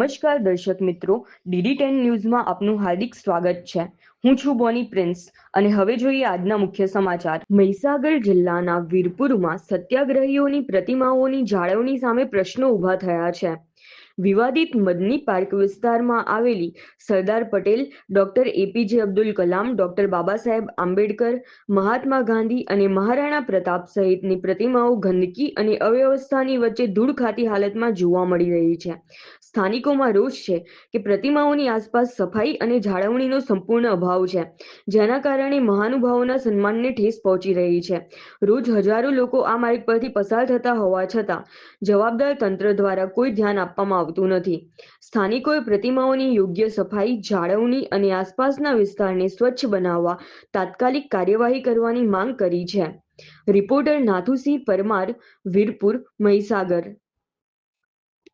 નમસ્કાર દર્શક મિત્રો, DD10 ન્યૂઝમાં આપનું હાર્દિક સ્વાગત છે। હું છું બોની પ્રિન્સ અને હવે જોઈએ આજના મુખ્ય સમાચાર। મહીસાગર જિલ્લાના વીરપુરમાં સત્યાગ્રહીઓની પ્રતિમાઓની જાળવણી સામે પ્રશ્નો ઊભા થયા છે। વિવાદિત મદની પાર્ક વિસ્તારમાં આવેલી Sardar Patel, doctor APJ Abdul Kalam, doctor Baba Saheb Ambedkar, Mahatma Gandhi અને મહારાણા પ્રતાપ સહિતની પ્રતિમાઓ ગંદકી અને અવ્યવસ્થાની વચ્ચે ધૂળ ખાતી હાલતમાં જોવા મળી રહી છે। સ્થાનિકોમાં રોષ છે કે પ્રતિમાઓની આસપાસ સફાઈ અને જાળવણીનો સંપૂર્ણ અભાવ છે, જેના કારણે મહાનુભાવોના સન્માનને ઠેસ પહોંચી રહી છે। રોજ હજારો લોકો આ માર્ગ પરથી પસાર થતા હોવા છતાં જવાબદાર તંત્ર દ્વારા કોઈ ધ્યાન આપવામાં આવતું નથી। સ્થાનિકોએ પ્રતિમાઓની યોગ્ય સફાઈ, જાળવણી અને આસપાસના વિસ્તારને સ્વચ્છ બનાવવા તાત્કાલિક કાર્યવાહી કરવાની માંગ કરી છે। રિપોર્ટર નાથુસિંહ પરમાર, વીરપુર, મહીસાગર।